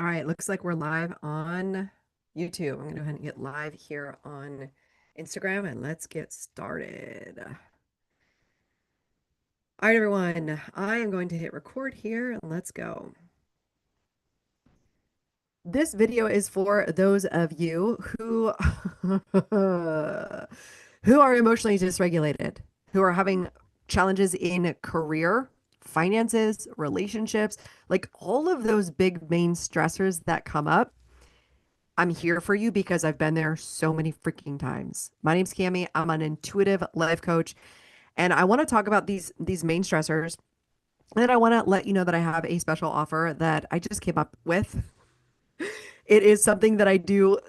All right, looks like we're live on YouTube. I'm going to go ahead and get live here on Instagram and let's get started. All right, everyone, I am going to hit record here and let's go. This video is for those of you who who are emotionally dysregulated, who are having challenges in career, finances, relationships, like all of those big main stressors that come up. I'm here for you because I've been there so many freaking times. My name's Cami. I'm an intuitive life coach, and I want to talk about these main stressors. And then I want to let you know that I have a special offer that I just came up with. It is something that I do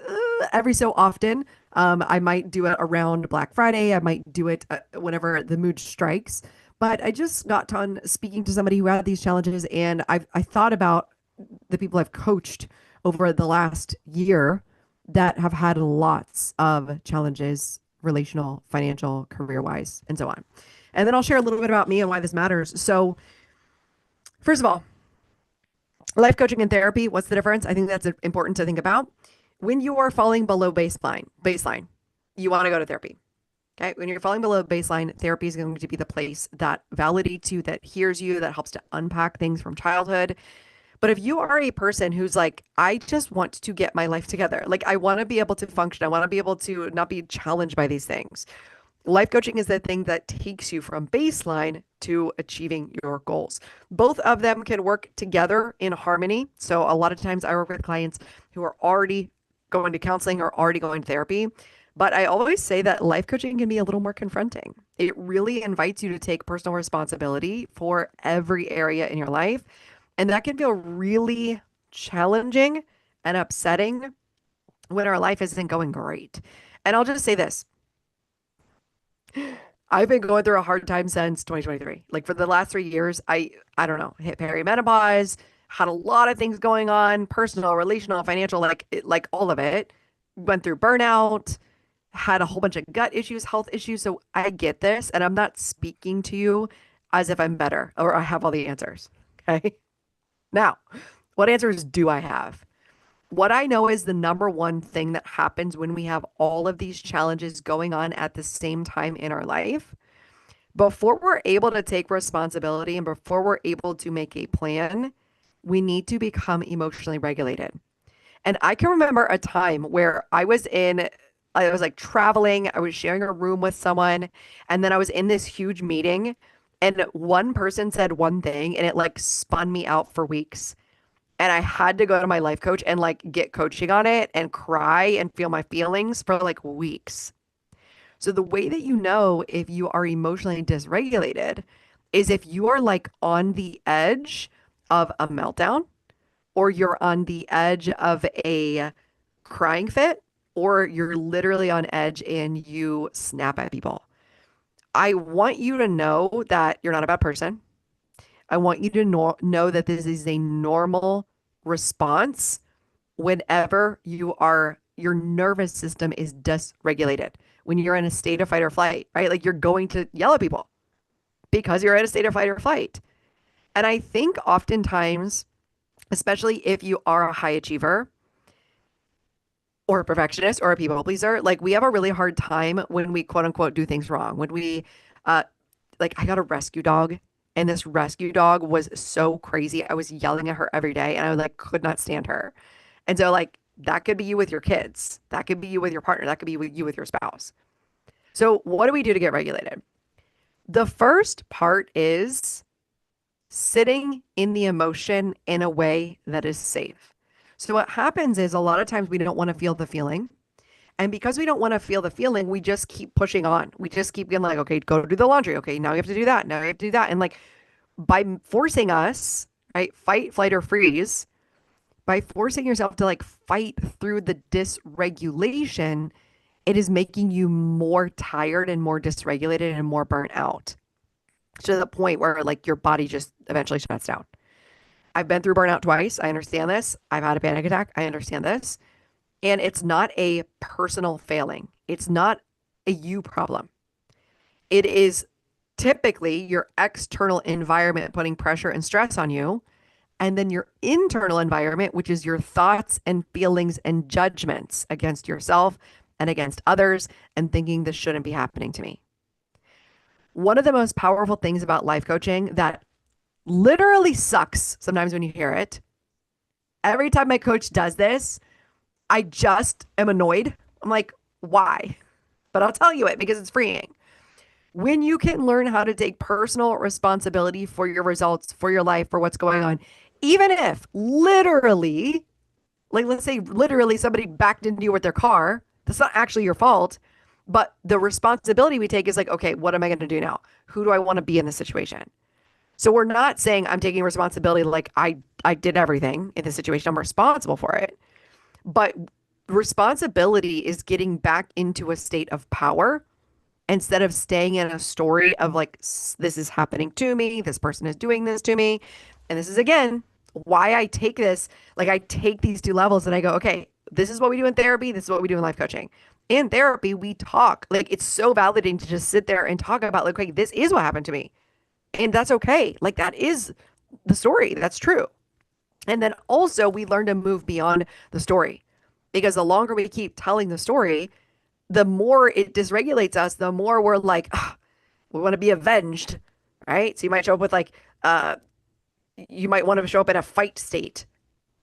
every so often. I might do it around Black Friday. I might do it whenever the mood strikes. But I just got done speaking to somebody who had these challenges, and I thought about the people I've coached over the last year that have had lots of challenges, relational, financial, career wise, and so on. And then I'll share a little bit about me and why this matters. So, first of all, life coaching and therapy, what's the difference? I think that's important to think about. When you are falling below baseline, you want to go to therapy. Okay. When you're falling below baseline, therapy is going to be the place that validates you, that hears you, that helps to unpack things from childhood. But if you are a person who's like, I just want to get my life together, like I want to be able to function, I want to be able to not be challenged by these things. Life coaching is the thing that takes you from baseline to achieving your goals. Both of them can work together in harmony. So a lot of times I work with clients who are already going to counseling or already going to therapy. But I always say that life coaching can be a little more confronting. It really invites you to take personal responsibility for every area in your life. And that can feel really challenging and upsetting when our life isn't going great. And I'll just say this. I've been going through a hard time since 2023. Like for the last 3 years, I don't know, hit perimenopause, had a lot of things going on, personal, relational, financial, like all of it. Went through burnout, had a whole bunch of gut issues, health issues. So I get this, and I'm not speaking to you as if I'm better or I have all the answers. Okay. Now, what answers do I have? What I know is the number one thing that happens when we have all of these challenges going on at the same time in our life. Before we're able to take responsibility and before we're able to make a plan, we need to become emotionally regulated. And I can remember a time where I was like traveling, I was sharing a room with someone, and then I was in this huge meeting, and one person said one thing, and it like spun me out for weeks. And I had to go to my life coach and like get coaching on it and cry and feel my feelings for like weeks. So the way that you know if you are emotionally dysregulated is if you are like on the edge of a meltdown, or you're on the edge of a crying fit, or you're literally on edge and you snap at people. I want you to know that you're not a bad person. I want you to know that this is a normal response whenever your nervous system is dysregulated. When you're in a state of fight or flight, right? Like you're going to yell at people because you're in a state of fight or flight. And I think oftentimes, especially if you are a high achiever or a perfectionist or a people pleaser, like we have a really hard time when we quote unquote do things wrong. When we, uh, like I got a rescue dog, and this rescue dog was so crazy. I was yelling at her every day and I like could not stand her. And so like that could be you with your kids. That could be you with your partner. That could be you with your spouse. So what do we do to get regulated? The first part is sitting in the emotion in a way that is safe. So what happens is a lot of times we don't want to feel the feeling. And because we don't want to feel the feeling, we just keep pushing on. We just keep being like, okay, go do the laundry. Okay, now you have to do that. Now you have to do that. And like by forcing us, right, fight, flight, or freeze, by forcing yourself to like fight through the dysregulation, it is making you more tired and more dysregulated and more burnt out to the point where like your body just eventually shuts down. I've been through burnout twice. I understand this. I've had a panic attack. I understand this. And it's not a personal failing. It's not a you problem. It is typically your external environment putting pressure and stress on you. And then your internal environment, which is your thoughts and feelings and judgments against yourself and against others, and thinking this shouldn't be happening to me. One of the most powerful things about life coaching that literally sucks sometimes when you hear it, every time my coach does this, I just am annoyed. I'm like, why? But I'll tell you it because it's freeing. When you can learn how to take personal responsibility for your results, for your life, for what's going on, even if literally, like let's say literally somebody backed into you with their car, that's not actually your fault. But the responsibility we take is like, okay, what am I going to do now? Who do I want to be in this situation? So we're not saying I'm taking responsibility like I did everything in this situation. I'm responsible for it. But responsibility is getting back into a state of power instead of staying in a story of like, this is happening to me, this person is doing this to me. And this is again why I take this, like I take these two levels and I go, okay, this is what we do in therapy, this is what we do in life coaching. In therapy, we talk. Like it's so validating to just sit there and talk about like, okay, this is what happened to me. And that's okay. Like that is the story. That's true. And then also we learn to move beyond the story because the longer we keep telling the story, the more it dysregulates us, the more we're like, "Ugh, we want to be avenged, right? So you might show up with like, you might want to show up in a fight state.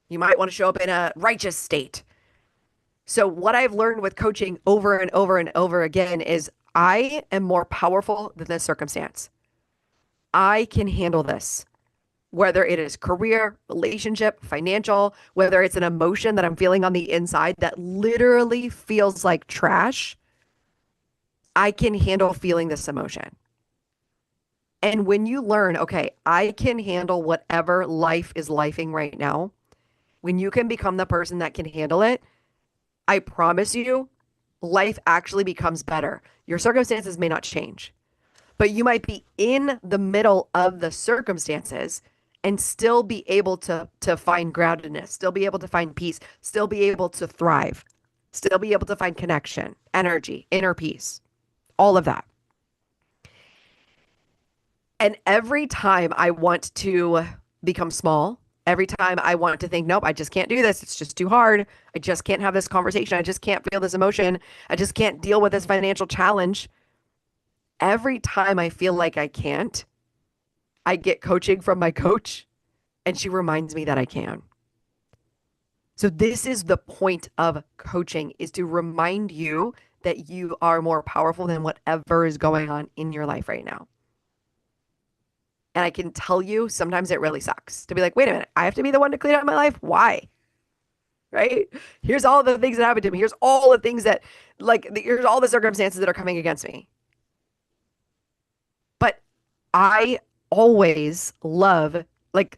You might want to show up in a righteous state. So what I've learned with coaching over and over and over again is I am more powerful than this circumstance. I can handle this, whether it is career, relationship, financial, whether it's an emotion that I'm feeling on the inside that literally feels like trash. I can handle feeling this emotion. And when you learn, okay, I can handle whatever life is lifing right now, when you can become the person that can handle it, I promise you, life actually becomes better. Your circumstances may not change, but you might be in the middle of the circumstances and still be able to find groundedness, still be able to find peace, still be able to thrive, still be able to find connection, energy, inner peace, all of that. And every time I want to become small, every time I want to think, nope, I just can't do this. It's just too hard. I just can't have this conversation. I just can't feel this emotion. I just can't deal with this financial challenge. Every time I feel like I can't, I get coaching from my coach and she reminds me that I can. So this is the point of coaching, is to remind you that you are more powerful than whatever is going on in your life right now. And I can tell you, sometimes it really sucks to be like, wait a minute, I have to be the one to clean up my life? Why? Right? Here's all the things that happened to me. Here's all the things that, here's all the circumstances that are coming against me. But I always love,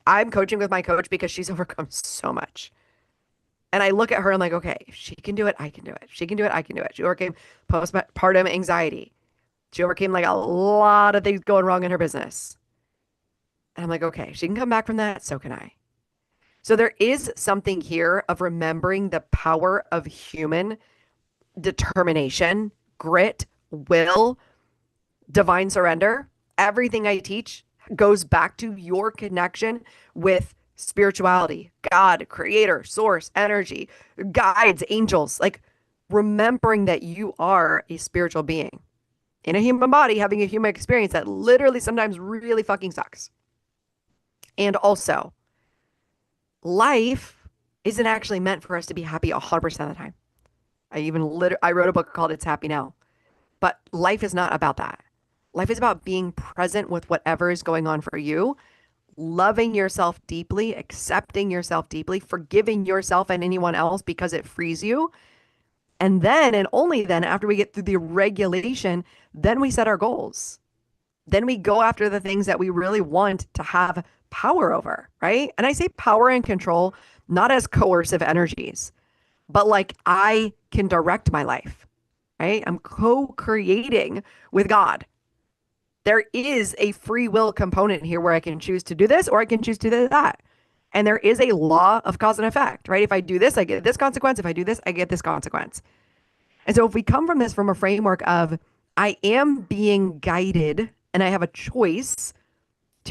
I'm coaching with my coach because she's overcome so much. And I look at her and I'm like, okay, if she can do it, I can do it. If she can do it, I can do it. She overcame postpartum anxiety. She overcame like a lot of things going wrong in her business. And I'm like, okay, she can come back from that. So can I. So there is something here of remembering the power of human determination, grit, will, divine surrender. Everything I teach goes back to your connection with spirituality, God, creator, source, energy, guides, angels, like remembering that you are a spiritual being in a human body having a human experience that literally sometimes really fucking sucks. And also, life isn't actually meant for us to be happy 100% of the time. I wrote a book called It's Happy Now. But life is not about that. Life is about being present with whatever is going on for you, loving yourself deeply, accepting yourself deeply, forgiving yourself and anyone else because it frees you. And then, and only then, after we get through the regulation, then we set our goals. Then we go after the things that we really want to have power over, right? And I say power and control, not as coercive energies, but like I can direct my life, right? I'm co-creating with God. There is a free will component here where I can choose to do this or I can choose to do that. And there is a law of cause and effect, right? If I do this, I get this consequence. If I do this, I get this consequence. And so if we come from this from a framework of I am being guided and I have a choice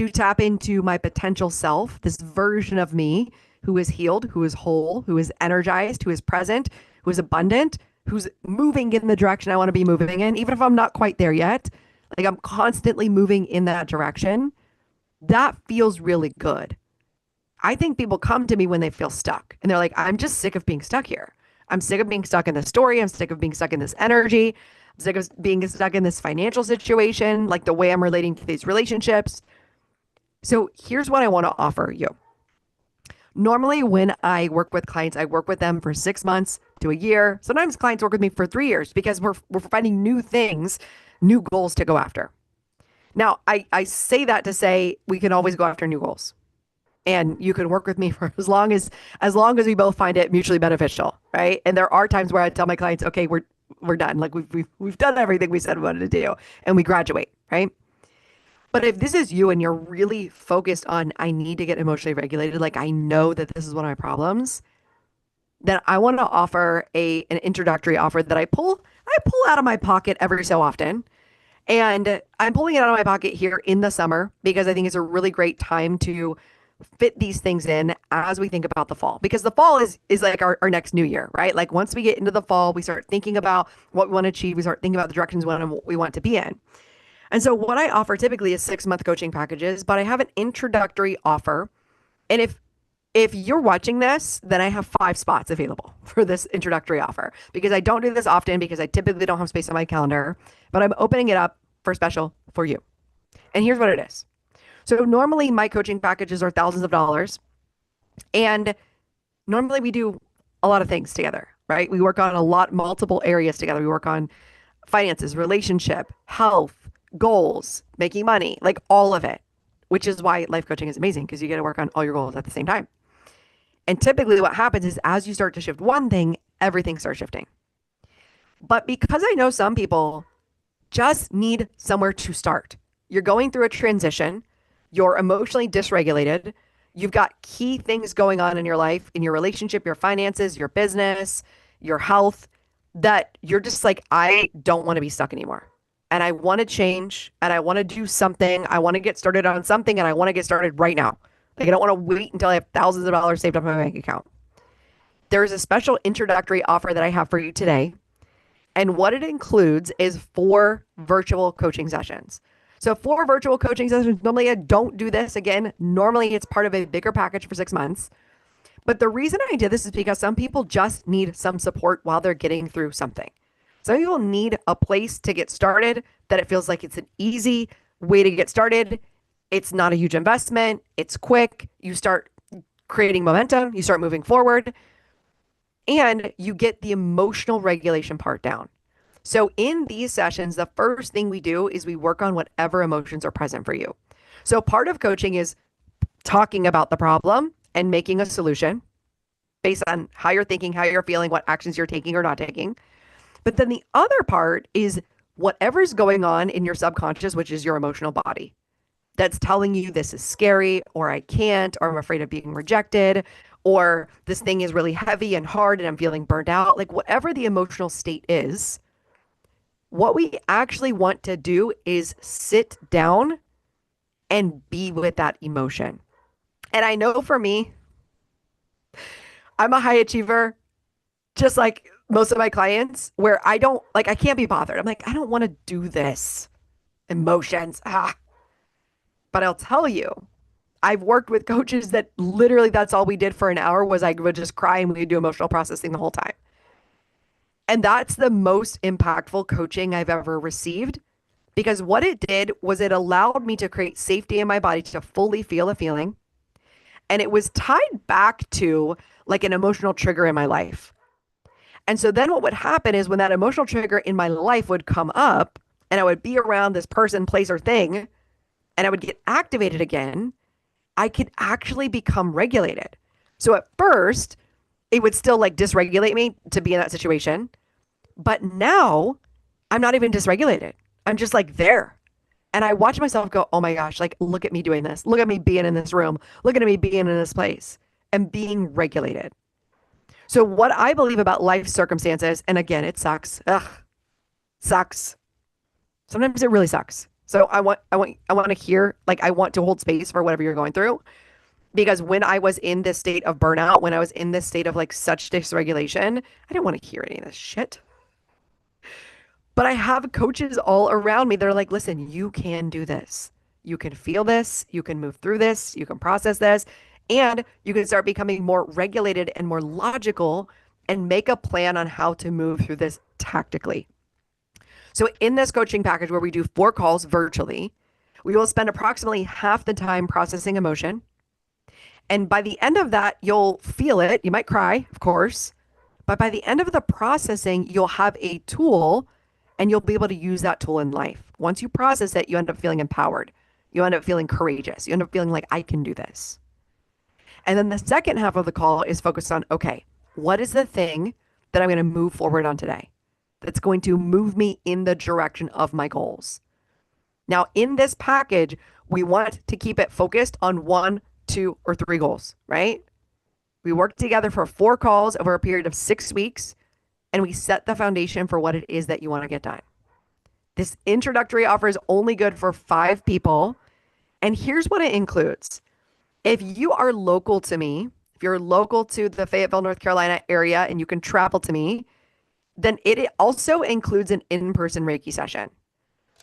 to tap into my potential self, this version of me who is healed, who is whole, who is energized, who is present, who is abundant, who's moving in the direction I want to be moving in, even if I'm not quite there yet. Like I'm constantly moving in that direction. That feels really good. I think people come to me when they feel stuck and they're like, I'm just sick of being stuck here. I'm sick of being stuck in this story. I'm sick of being stuck in this energy. I'm sick of being stuck in this financial situation, like the way I'm relating to these relationships. So here's what I want to offer you. Normally, when I work with clients, I work with them for 6 months to a year. Sometimes clients work with me for 3 years because we're finding new things, new goals to go after. Now, I say that to say we can always go after new goals. And you can work with me for as long as we both find it mutually beneficial, right? And there are times where I tell my clients, okay, we're done. Like we've done everything we said we wanted to do, and we graduate, right? But if this is you and you're really focused on, I need to get emotionally regulated, like I know that this is one of my problems, then I want to offer an introductory offer that I pull out of my pocket every so often. And I'm pulling it out of my pocket here in the summer because I think it's a really great time to fit these things in as we think about the fall, because the fall is like our next new year, right? Like once we get into the fall, we start thinking about what we want to achieve. We start thinking about the directions we want to be in. And so what I offer typically is 6-month coaching packages, but I have an introductory offer. And if you're watching this, then I have 5 spots available for this introductory offer because I don't do this often because I typically don't have space on my calendar, but I'm opening it up for special for you. And here's what it is. So normally my coaching packages are thousands of dollars, and normally we do a lot of things together, right? We work on multiple areas together. We work on finances, relationship, health, goals, making money, like all of it, which is why life coaching is amazing because you get to work on all your goals at the same time. And typically what happens is as you start to shift one thing, everything starts shifting. But because I know some people just need somewhere to start. You're going through a transition. You're emotionally dysregulated. You've got key things going on in your life, in your relationship, your finances, your business, your health, that you're just like, I don't want to be stuck anymore. And I want to change and I want to do something. I want to get started on something and I want to get started right now. Like I don't want to wait until I have thousands of dollars saved up in my bank account. There's a special introductory offer that I have for you today. And what it includes is 4 virtual coaching sessions. So 4 virtual coaching sessions, normally I don't do this. Again, normally it's part of a bigger package for 6 months. But the reason I did this is because some people just need some support while they're getting through something. Some people need a place to get started, that it feels like it's an easy way to get started. It's not a huge investment. It's quick. You start creating momentum. You start moving forward. And you get the emotional regulation part down. So in these sessions, the first thing we do is we work on whatever emotions are present for you. So part of coaching is talking about the problem and making a solution based on how you're thinking, how you're feeling, what actions you're taking or not taking. But then the other part is whatever's going on in your subconscious, which is your emotional body, that's telling you this is scary, or I can't, or I'm afraid of being rejected, or this thing is really heavy and hard and I'm feeling burned out. Like whatever the emotional state is, what we actually want to do is sit down and be with that emotion. And I know for me, I'm a high achiever, just like most of my clients, where I can't be bothered. I'm like, I don't want to do this. Emotions. But I'll tell you, I've worked with coaches that literally that's all we did for an hour was I would just cry and we would do emotional processing the whole time. And that's the most impactful coaching I've ever received, because what it did was it allowed me to create safety in my body to fully feel a feeling. And it was tied back to like an emotional trigger in my life. And so then what would happen is when that emotional trigger in my life would come up and I would be around this person, place, or thing, and I would get activated again, I could actually become regulated. So at first, it would still like dysregulate me to be in that situation. But now I'm not even dysregulated. I'm just like there. And I watch myself go, oh my gosh, like, look at me doing this. Look at me being in this room. Look at me being in this place and being regulated. So what I believe about life circumstances, and again, it sucks. Sucks. Sometimes it really sucks. So I want to hear, like, I want to hold space for whatever you're going through. Because when I was in this state of burnout, when I was in this state of like such dysregulation, I didn't want to hear any of this shit. But I have coaches all around me. They're like, listen, you can do this. You can feel this. You can move through this. You can process this. And you can start becoming more regulated and more logical and make a plan on how to move through this tactically. So, in this coaching package where we do 4 calls virtually, we will spend approximately half the time processing emotion. And by the end of that, you'll feel it. You might cry, of course. But by the end of the processing, you'll have a tool and you'll be able to use that tool in life. Once you process it, you end up feeling empowered. You end up feeling courageous. You end up feeling like, I can do this. And then the second half of the call is focused on, okay, what is the thing that I'm going to move forward on today that's going to move me in the direction of my goals? Now, in this package, we want to keep it focused on 1, 2, or 3 goals, right? We work together for 4 calls over a period of 6 weeks, and we set the foundation for what it is that you want to get done. This introductory offer is only good for 5 people. And here's what it includes. If you are local to me, if you're local to the Fayetteville, North Carolina area, and you can travel to me, then it also includes an in-person Reiki session.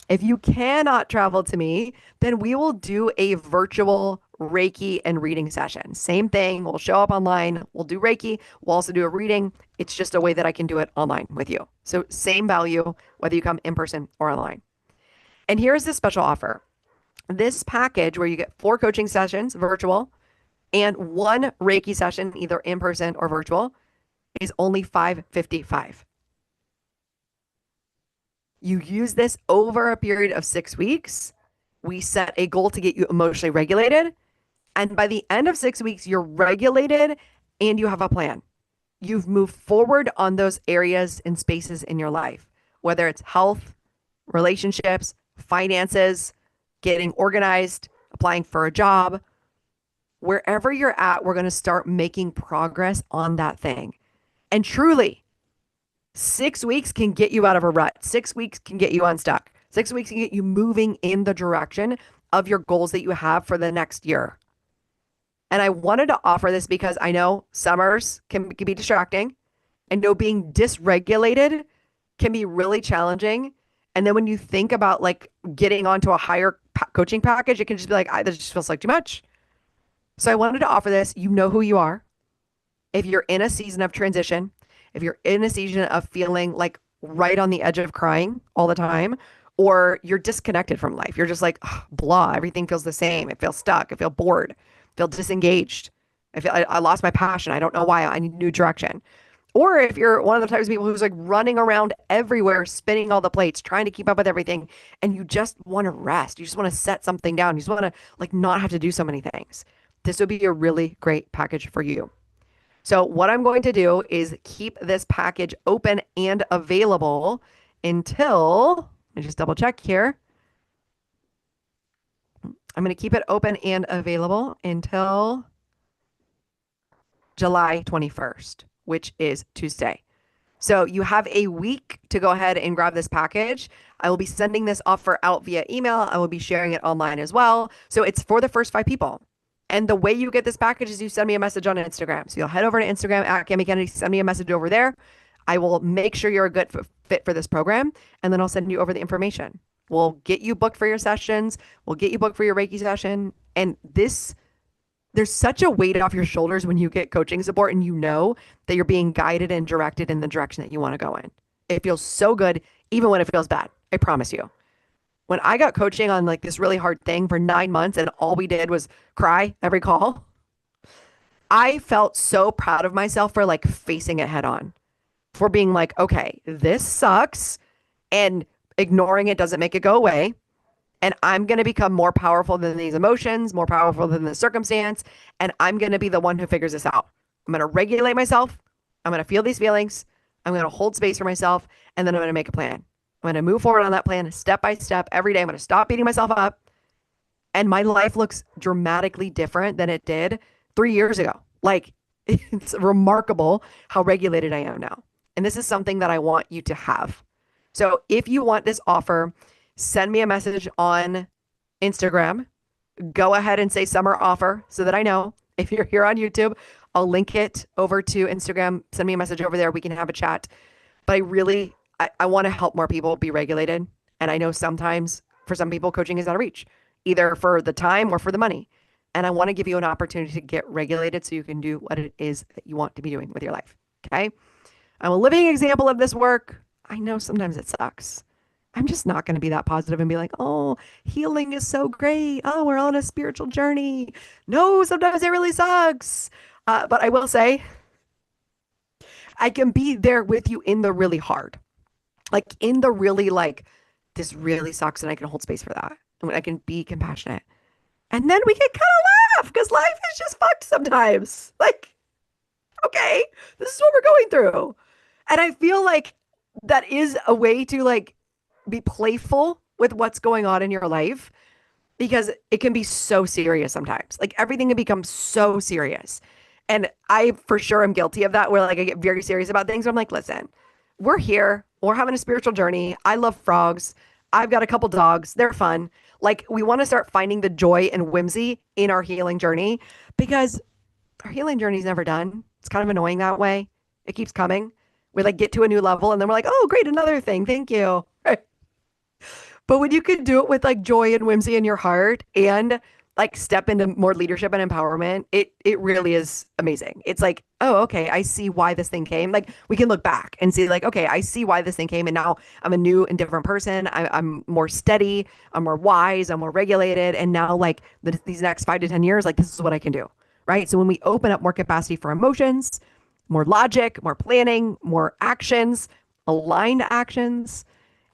If you cannot travel to me, then we will do a virtual Reiki and reading session. Same thing. We'll show up online. We'll do Reiki. We'll also do a reading. It's just a way that I can do it online with you. So same value, whether you come in person or online. And here's the special offer. This package where you get 4 coaching sessions, virtual, and 1 Reiki session, either in person or virtual, is only $555. You use this over a period of 6 weeks. We set a goal to get you emotionally regulated. And by the end of 6 weeks, you're regulated and you have a plan. You've moved forward on those areas and spaces in your life, whether it's health, relationships, finances, getting organized, applying for a job. Wherever you're at, we're going to start making progress on that thing. And truly, 6 weeks can get you out of a rut. 6 weeks can get you unstuck. 6 weeks can get you moving in the direction of your goals that you have for the next year. And I wanted to offer this because I know summers can be distracting. I know being dysregulated can be really challenging. And then when you think about like getting onto a higher coaching package, it can just be like, this just feels like too much. So I wanted to offer this. You know who you are. If you're in a season of transition, if you're in a season of feeling like right on the edge of crying all the time, or you're disconnected from life, you're just like, blah, everything feels the same. I feel stuck. I feel bored. I feel disengaged. I lost my passion. I don't know why. I need a new direction. Or if you're one of the types of people who's like running around everywhere, spinning all the plates, trying to keep up with everything, and you just want to rest. You just want to set something down. You just want to like not have to do so many things. This would be a really great package for you. So what I'm going to do is keep this package open and available until, let me just double check here. I'm going to keep it open and available until July 21st, which is Tuesday. So you have a week to go ahead and grab this package. I will be sending this offer out via email. I will be sharing it online as well. So it's for the first 5 people. And the way you get this package is you send me a message on Instagram. So you'll head over to Instagram at Cami Kennedy, send me a message over there. I will make sure you're a good fit for this program. And then I'll send you over the information. We'll get you booked for your sessions. We'll get you booked for your Reiki session. And there's such a weight off your shoulders when you get coaching support and you know that you're being guided and directed in the direction that you want to go in. It feels so good, even when it feels bad. I promise you. When I got coaching on like this really hard thing for 9 months and all we did was cry every call, I felt so proud of myself for like facing it head on, for being like, okay, this sucks and ignoring it doesn't make it go away. And I'm going to become more powerful than these emotions, more powerful than the circumstance. And I'm going to be the one who figures this out. I'm going to regulate myself. I'm going to feel these feelings. I'm going to hold space for myself. And then I'm going to make a plan. I'm going to move forward on that plan step by step every day. I'm going to stop beating myself up. And my life looks dramatically different than it did 3 years ago. Like, it's remarkable how regulated I am now. And this is something that I want you to have. So if you want this offer, send me a message on Instagram. Go ahead and say summer offer so that I know. If you're here on YouTube, I'll link it over to Instagram. Send me a message over there. We can have a chat. But I want to help more people be regulated. And I know sometimes for some people, coaching is out of reach, either for the time or for the money. And I want to give you an opportunity to get regulated so you can do what it is that you want to be doing with your life. Okay. I'm a living example of this work. I know sometimes it sucks. I'm just not going to be that positive and be like, oh, healing is so great. Oh, we're on a spiritual journey. No, sometimes it really sucks. But I will say, I can be there with you in the really hard, like in the really like, this really sucks, and I can hold space for that. And I can be compassionate. And then we can kind of laugh because life is just fucked sometimes. Like, okay, this is what we're going through. And I feel like that is a way to like be playful with what's going on in your life because it can be so serious sometimes. Like everything can become so serious. And I for sure am guilty of that where like I get very serious about things. I'm like, listen, we're here. We're having a spiritual journey. I love frogs. I've got a couple dogs. They're fun. Like we want to start finding the joy and whimsy in our healing journey because our healing journey is never done. It's kind of annoying that way. It keeps coming. We like get to a new level and then we're like, oh, great, another thing. Thank you. Right. But when you can do it with like joy and whimsy in your heart and like step into more leadership and empowerment, it really is amazing. It's like, oh, okay, I see why this thing came. Like we can look back and see like, okay, I see why this thing came. And now I'm a new and different person. I'm more steady. I'm more wise. I'm more regulated. And now like these next 5 to 10 years, like this is what I can do. Right. So when we open up more capacity for emotions, more logic, more planning, more actions, aligned actions,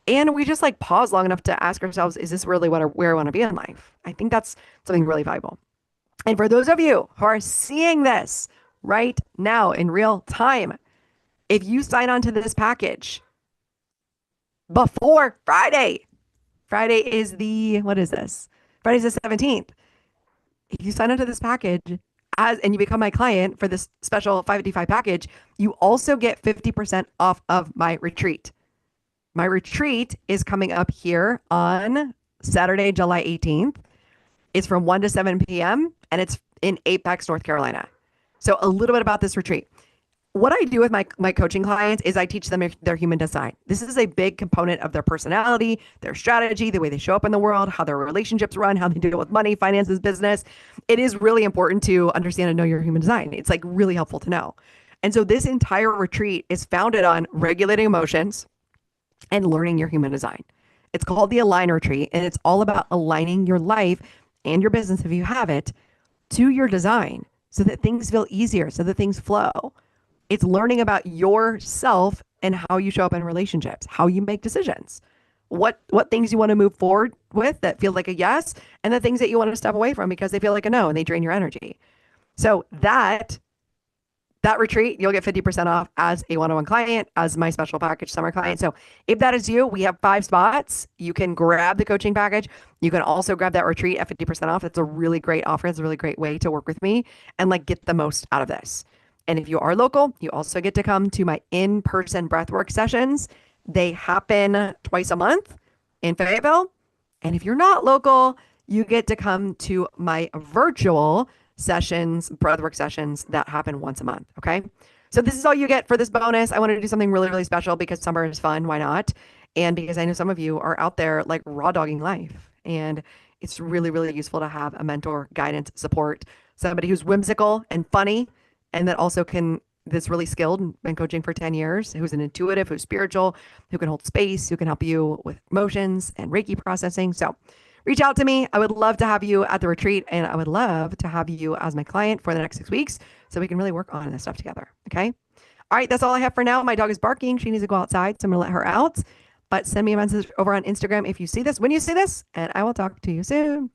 and we just like pause long enough to ask ourselves, is this really where I want to be in life? I think that's something really valuable. And for those of you who are seeing this right now in real time, if you sign on to this package before Friday is what is this? Friday's the 17th. If you sign on to this package and you become my client for this special 555 package, you also get 50% off of my retreat. My retreat is coming up here on Saturday, July 18th. It's from 1 to 7 p.m. and it's in Apex, North Carolina. So a little bit about this retreat. What I do with my coaching clients is I teach them their human design. This is a big component of their personality, their strategy, the way they show up in the world, how their relationships run, how they deal with money, finances, business. It is really important to understand and know your human design. It's like really helpful to know. And so this entire retreat is founded on regulating emotions and learning your human design. It's called the Align Retreat, and it's all about aligning your life and your business, if you have it, to your design so that things feel easier, so that things flow. It's learning about yourself and how you show up in relationships, how you make decisions, what things you want to move forward with that feel like a yes, and the things that you want to step away from because they feel like a no and they drain your energy. So that retreat, you'll get 50% off as a one-on-one client, as my special package summer client. So if that is you, we have 5 spots. You can grab the coaching package. You can also grab that retreat at 50% off. It's a really great offer. It's a really great way to work with me and like get the most out of this. And if you are local, you also get to come to my in-person breathwork sessions. They happen twice a month in Fayetteville. And if you're not local, you get to come to my virtual sessions, breathwork sessions that happen once a month. Okay. So this is all you get for this bonus. I wanted to do something really, really special because summer is fun. Why not? And because I know some of you are out there like raw dogging life, and it's really, really useful to have a mentor, guidance, support, somebody who's whimsical and funny, and that also that's really skilled, been coaching for 10 years, who's an intuitive, who's spiritual, who can hold space, who can help you with emotions and Reiki processing. So reach out to me. I would love to have you at the retreat, and I would love to have you as my client for the next 6 weeks so we can really work on this stuff together. Okay. All right. That's all I have for now. My dog is barking. She needs to go outside, so I'm going to let her out. But send me a message over on Instagram if you see this, when you see this, and I will talk to you soon.